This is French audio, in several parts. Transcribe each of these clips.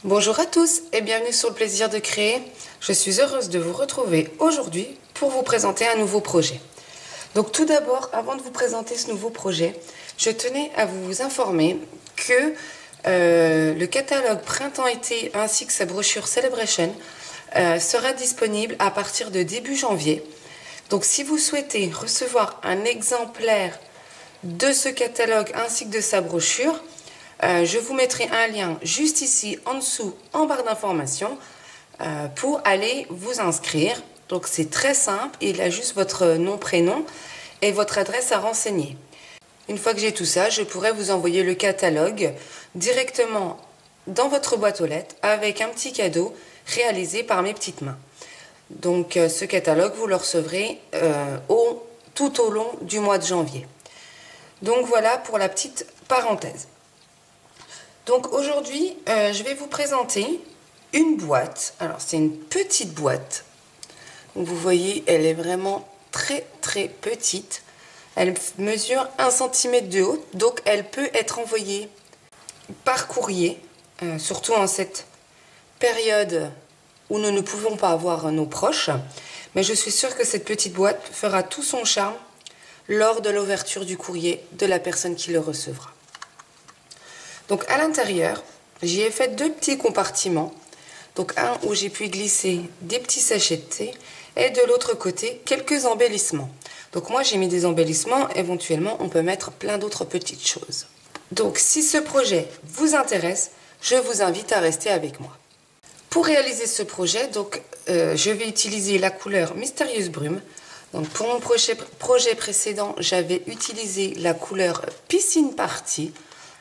Bonjour à tous et bienvenue sur le plaisir de créer. Je suis heureuse de vous retrouver aujourd'hui pour vous présenter un nouveau projet. Donc tout d'abord, avant de vous présenter ce nouveau projet, je tenais à vous informer que le catalogue Printemps-été ainsi que sa brochure Celebration sera disponible à partir de début janvier. Donc si vous souhaitez recevoir un exemplaire de ce catalogue ainsi que de sa brochure, je vous mettrai un lien juste ici en dessous en barre d'informations pour aller vous inscrire. Donc c'est très simple, il a juste votre nom, prénom et votre adresse à renseigner. Une fois que j'ai tout ça, je pourrai vous envoyer le catalogue directement dans votre boîte aux lettres avec un petit cadeau réalisé par mes petites mains. Donc ce catalogue, vous le recevrez tout au long du mois de janvier. Donc voilà pour la petite parenthèse. Donc aujourd'hui, je vais vous présenter une boîte. Alors c'est une petite boîte. Donc, vous voyez, elle est vraiment très très petite. Elle mesure 1 cm de haut, donc elle peut être envoyée par courrier, surtout en cette période où nous ne pouvons pas voir nos proches. Mais je suis sûre que cette petite boîte fera tout son charme lors de l'ouverture du courrier de la personne qui le recevra. Donc à l'intérieur, j'y ai fait 2 petits compartiments. Donc un où j'ai pu glisser des petits sachets de thé et de l'autre côté quelques embellissements. Donc moi j'ai mis des embellissements, éventuellement on peut mettre plein d'autres petites choses. Donc si ce projet vous intéresse, je vous invite à rester avec moi. Pour réaliser ce projet, donc, je vais utiliser la couleur Mystérieuse Brume. Donc pour mon projet précédent, j'avais utilisé la couleur Piscine Party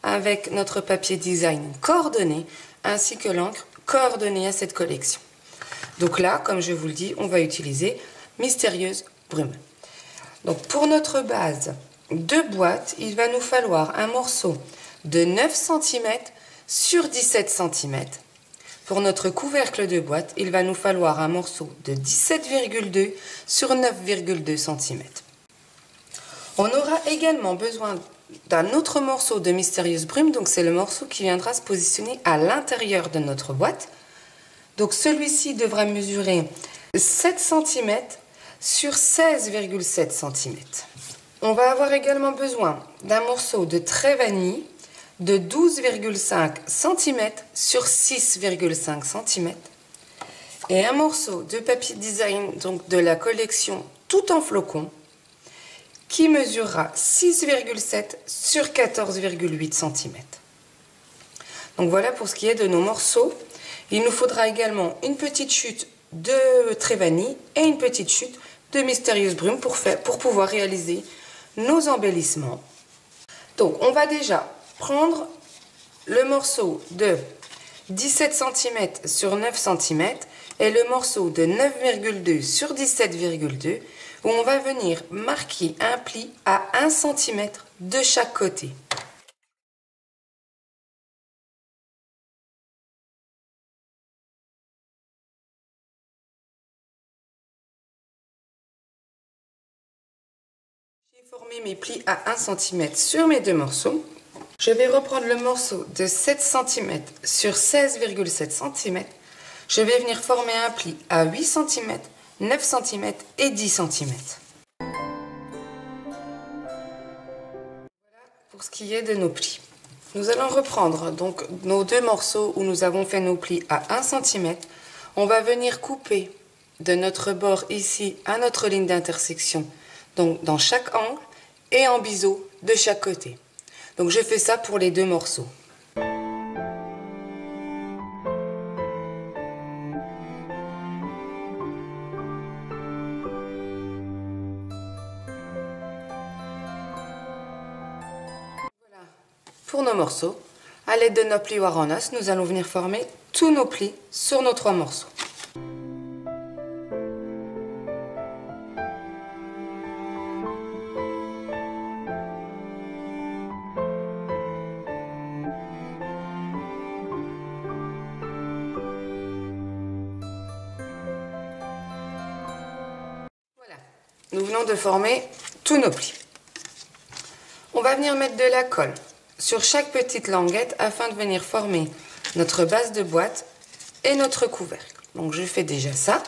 avec notre papier design coordonné ainsi que l'encre coordonnée à cette collection. Donc là, comme je vous le dis, on va utiliser Mystérieuse Brume. Donc pour notre base de boîte, il va nous falloir un morceau de 9 cm sur 17 cm. Pour notre couvercle de boîte, il va nous falloir un morceau de 17,2 sur 9,2 cm. On aura également besoin d'un autre morceau de Mystérieuse Brume, donc c'est le morceau qui viendra se positionner à l'intérieur de notre boîte. Donc celui-ci devra mesurer 7 cm sur 16,7 cm. On va avoir également besoin d'un morceau de trait vanille de 12,5 cm sur 6,5 cm et un morceau de papier design donc de la collection Tout en flocons qui mesurera 6,7 sur 14,8 cm. Donc voilà pour ce qui est de nos morceaux. Il nous faudra également une petite chute de trait vanille et une petite chute de Mystérieuse Brume pour pouvoir réaliser nos embellissements. Donc on va déjà prendre le morceau de 17 cm sur 9 cm et le morceau de 9,2 sur 17,2 où on va venir marquer un pli à 1 cm de chaque côté. J'ai formé mes plis à 1 cm sur mes 2 morceaux. Je vais reprendre le morceau de 7 cm sur 16,7 cm. Je vais venir former un pli à 8 cm, 9 cm et 10 cm. Voilà pour ce qui est de nos plis. Nous allons reprendre donc nos 2 morceaux où nous avons fait nos plis à 1 cm. On va venir couper de notre bord ici à notre ligne d'intersection, donc dans chaque angle et en biseau de chaque côté. Donc je fais ça pour les 2 morceaux. Voilà pour nos morceaux. À l'aide de nos plioirs en os, nous allons venir former tous nos plis sur nos 3 morceaux. Nous venons de former tous nos plis. On va venir mettre de la colle sur chaque petite languette afin de venir former notre base de boîte et notre couvercle. Donc je fais déjà ça.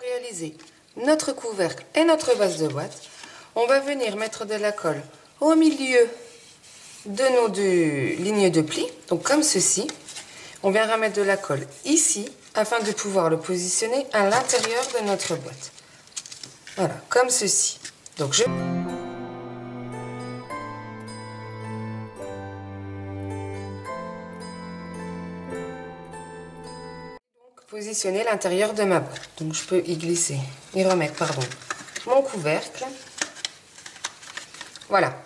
Réaliser notre couvercle et notre base de boîte, on va venir mettre de la colle au milieu de nos deux lignes de pli, donc comme ceci. On viendra mettre de la colle ici afin de pouvoir le positionner à l'intérieur de notre boîte. Voilà, comme ceci. Donc je positionner l'intérieur de ma boîte. Donc je peux y glisser, y remettre, pardon, mon couvercle. Voilà.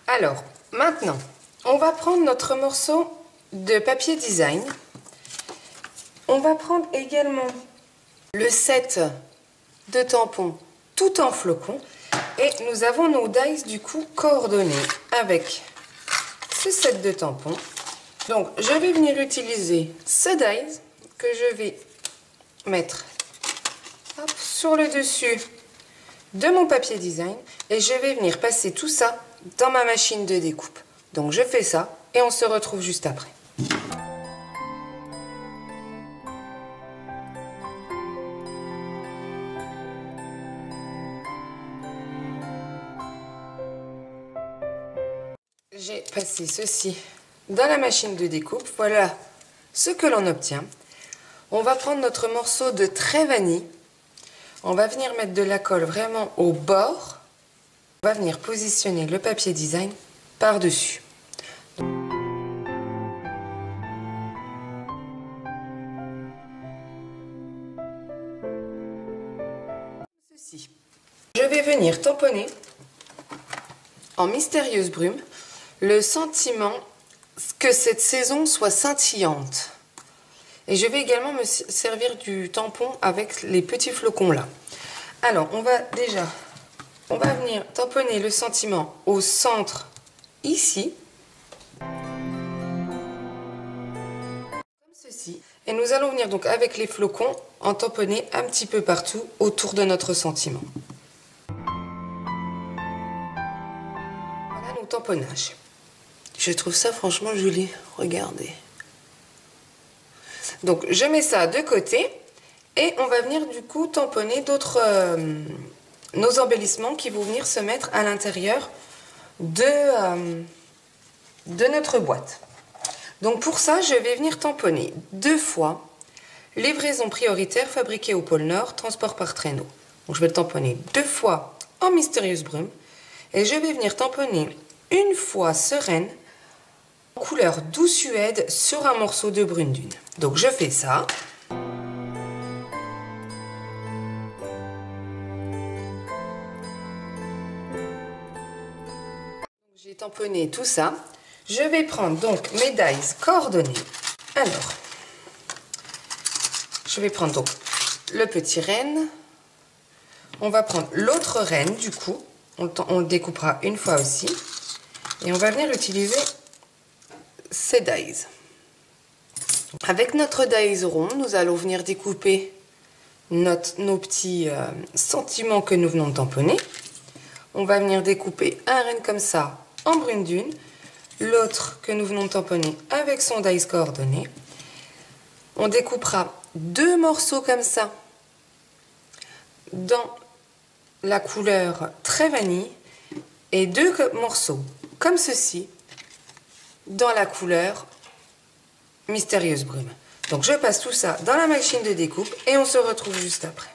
Alors, maintenant, on va prendre notre morceau de papier design. On va prendre également le set de tampons tout en flocons. Et nous avons nos dies du coup coordonnés avec ce set de tampons. Donc, je vais venir utiliser ce dies que je vais mettre sur le dessus de mon papier design et je vais venir passer tout ça dans ma machine de découpe. Donc je fais ça et on se retrouve juste après. J'ai passé ceci dans la machine de découpe. Voilà ce que l'on obtient. On va prendre notre morceau de trait vanille. On va venir mettre de la colle vraiment au bord. On va venir positionner le papier design par-dessus. Ceci. Je vais venir tamponner en mystérieuse brume le sentiment que cette saison soit scintillante. Et je vais également me servir du tampon avec les petits flocons là. Alors, on va venir tamponner le sentiment au centre, ici. Comme ceci. Et nous allons venir donc avec les flocons en tamponner un petit peu partout autour de notre sentiment. Voilà nos tamponnages. Je trouve ça franchement joli. Regardez. Donc je mets ça de côté et on va venir du coup tamponner d'autres nos embellissements qui vont venir se mettre à l'intérieur de notre boîte. Donc pour ça, je vais venir tamponner 2 fois livraison prioritaire fabriquée au pôle Nord, transport par traîneau. Donc je vais le tamponner 2 fois en mystérieuse brume et je vais venir tamponner 1 fois sereine couleur doux suède sur un morceau de brune dune. Donc je fais ça. J'ai tamponné tout ça. Je vais prendre donc mes dies coordonnés. Alors, je vais prendre donc le petit renne. On va prendre l'autre renne du coup. On le découpera 1 fois aussi. Et on va venir utiliser ces dies. Avec notre dies rond, nous allons venir découper nos petits sentiments que nous venons de tamponner. On va venir découper un renne comme ça en brune dune, l'autre que nous venons de tamponner avec son dies coordonné. On découpera 2 morceaux comme ça dans la couleur très vanille et 2 morceaux comme ceci dans la couleur mystérieuse brume. Donc je passe tout ça dans la machine de découpe et on se retrouve juste après.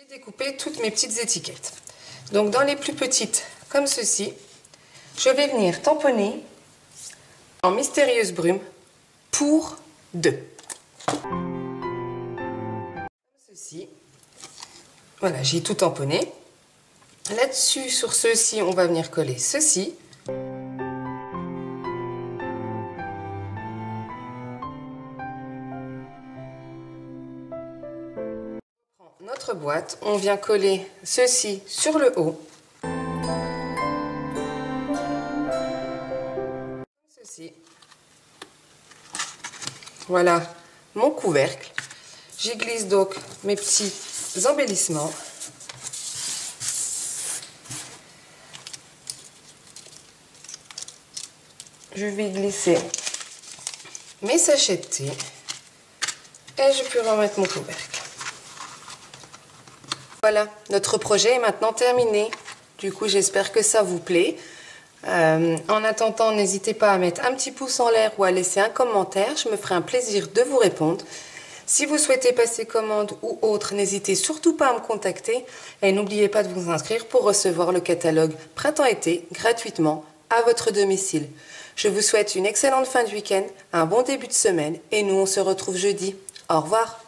Découper toutes mes petites étiquettes. Donc dans les plus petites, comme ceci, je vais venir tamponner en mystérieuse brume pour 2. Comme ceci. Voilà, j'ai tout tamponné. Là-dessus, sur ceux-ci, on va venir coller ceci. Notre boîte, on vient coller ceci sur le haut. Ceci. Voilà mon couvercle. J'y glisse donc mes petits embellissements. Je vais glisser mes sachets de thé et je peux remettre mon couvercle. Voilà, notre projet est maintenant terminé. Du coup, j'espère que ça vous plaît. En attendant, n'hésitez pas à mettre un petit pouce en l'air ou à laisser un commentaire. Je me ferai un plaisir de vous répondre. Si vous souhaitez passer commande ou autre, n'hésitez surtout pas à me contacter. Et n'oubliez pas de vous inscrire pour recevoir le catalogue Printemps-été gratuitement à votre domicile. Je vous souhaite une excellente fin de week-end, un bon début de semaine et nous on se retrouve jeudi. Au revoir.